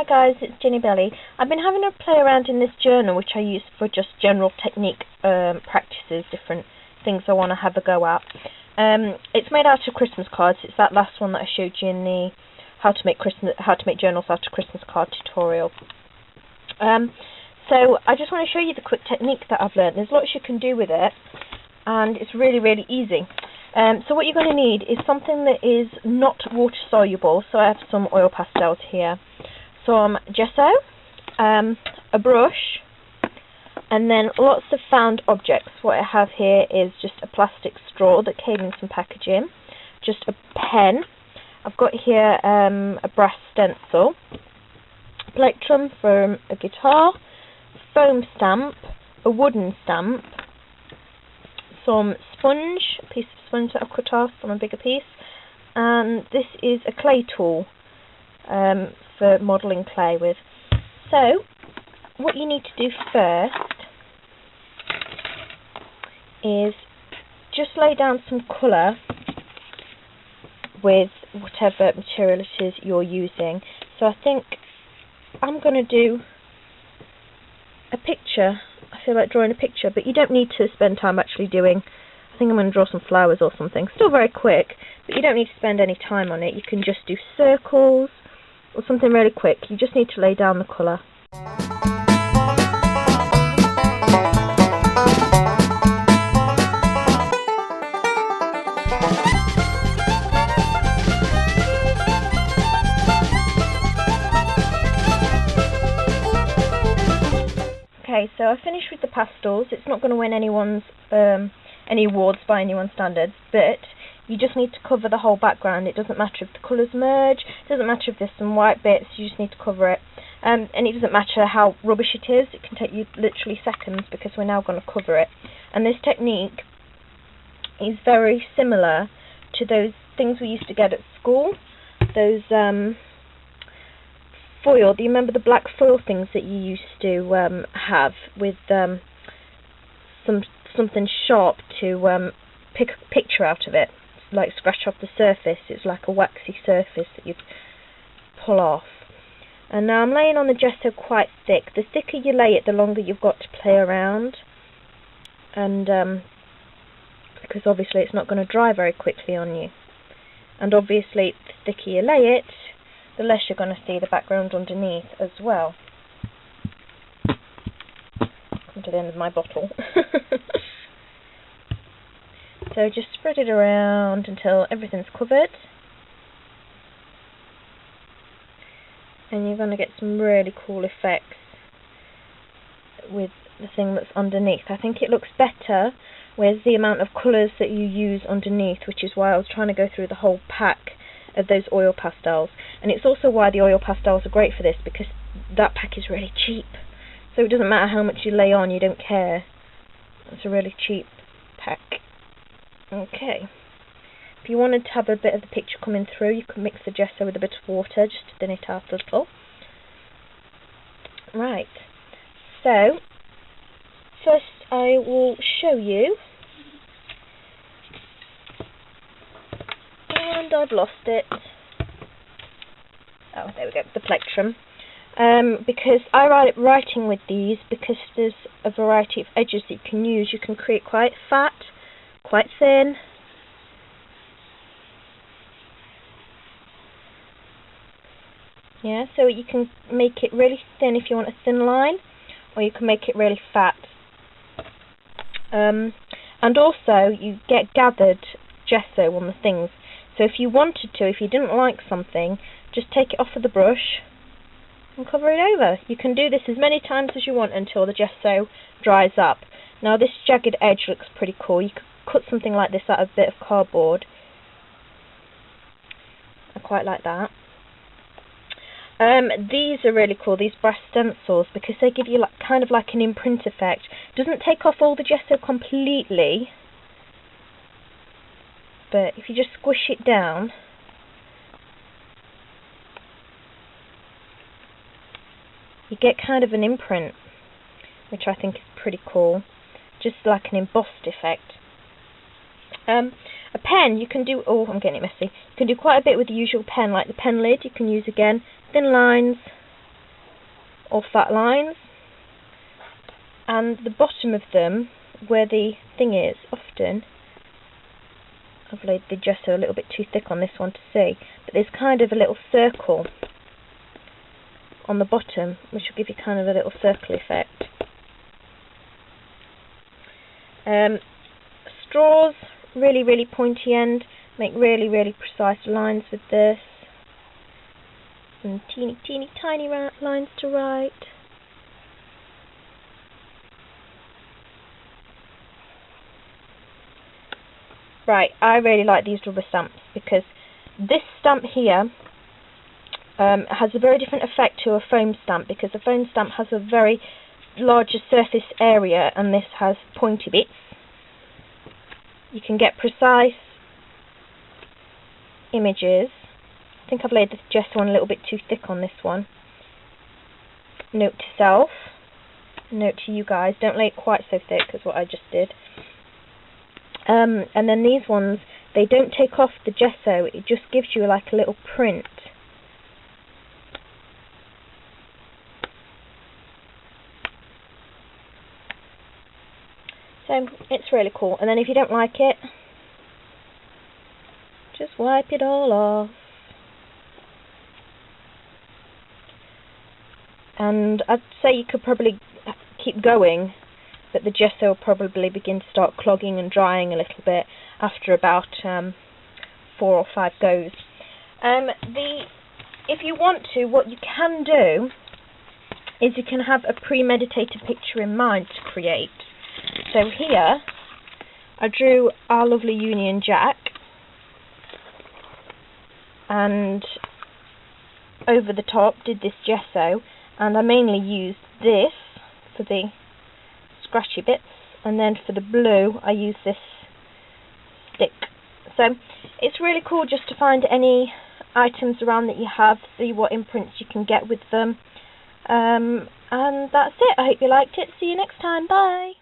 Hi guys, it's Jennibellie. I've been having a play around in this journal which I use for just general technique practices, different things I want to have a go at. It's made out of Christmas cards. It's that last one that I showed you in the how to make journals out of Christmas card tutorial. So I just want to show you the quick technique that I've learned. There's lots you can do with it, and it's really easy. So what you're going to need is something that is not water soluble. So I have some oil pastels here, some gesso, a brush, and then lots of found objects. What I have here is just a plastic straw that came in some packaging, just a pen. I've got here a brass stencil, plectrum from a guitar, foam stamp, a wooden stamp, some sponge, a piece of sponge that I've cut off from a bigger piece, and this is a clay tool for modelling clay with. So what you need to do first is just lay down some colour with whatever material it is you're using. So I think I'm going to do a picture. I feel like drawing a picture, but you don't need to spend time actually doing. I think I'm going to draw some flowers or something. Still very quick, but you don't need to spend any time on it. You can just do circles or something really quick. You just need to lay down the colour. Okay, so I finished with the pastels. It's not going to win any awards by anyone's standards, but you just need to cover the whole background. It doesn't matter if the colours merge, it doesn't matter if there's some white bits, you just need to cover it. And it doesn't matter how rubbish it is, it can take you literally seconds because we're now going to cover it. And this technique is very similar to those things we used to get at school, those foil. Do you remember the black foil things that you used to have with something sharp to pick a picture out of it, like scratch off the surface? It's like a waxy surface that you pull off. And now I'm laying on the gesso quite thick. The thicker you lay it, the longer you've got to play around, and because obviously it's not going to dry very quickly on you. And obviously the thicker you lay it, the less you're going to see the background underneath as well. Come to the end of my bottle. So just spread it around until everything's covered. And you're going to get some really cool effects with the thing that's underneath. I think it looks better with the amount of colours that you use underneath, which is why I was trying to go through the whole pack of those oil pastels. And it's also why the oil pastels are great for this, because that pack is really cheap. So it doesn't matter how much you lay on, you don't care. It's a really cheap pack. Okay. If you wanted to have a bit of the picture coming through, you could mix the gesso with a bit of water just to thin it out a little. Right. So, first I will show you. And I've lost it. Oh, there we go, the plectrum. Because I like writing with these, because there's a variety of edges that you can use. You can create quite fat, quite thin. Yeah, so you can make it really thin if you want a thin line, or you can make it really fat. And also, you get gathered gesso on the things. So if you wanted to, if you didn't like something, just take it off of the brush and cover it over. You can do this as many times as you want until the gesso dries up. Now this jagged edge looks pretty cool. You could cut something like this out of a bit of cardboard. I quite like that. These are really cool, these brass stencils, because they give you kind of like an imprint effect. It doesn't take off all the gesso completely, but if you just squish it down, you get kind of an imprint, which I think is pretty cool, just like an embossed effect. A pen, you can do, oh, I'm getting it messy. You can do quite a bit with the usual pen, like the pen lid, you can use again, thin lines, or flat lines, and the bottom of them, where the thing is, often I've laid the gesso a little bit too thick on this one to see, but there's kind of a little circle on the bottom, which will give you kind of a little circle effect. Straws, really pointy end, make really precise lines with this, and teeny tiny lines to write. Right, I really like these rubber stamps because this stamp here has a very different effect to a foam stamp, because a foam stamp has a very larger surface area and this has pointy bits. You can get precise images. I think I've laid the gesso on a little bit too thick on this one. Note to self, note to you guys, don't lay it quite so thick as what I just did. And then these ones, they don't take off the gesso, it just gives you like a little print. So it's really cool. And then if you don't like it, just wipe it all off. And I'd say you could probably keep going, but the gesso will probably begin to start clogging and drying a little bit after about 4 or 5 goes. If you want to, what you can do is you can have a premeditated picture in mind to create. So here, I drew our lovely Union Jack, and over the top did this gesso, and I mainly used this for the scratchy bits, and then for the blue I used this stick. So it's really cool just to find any items around that you have, see what imprints you can get with them, and that's it. I hope you liked it. See you next time. Bye.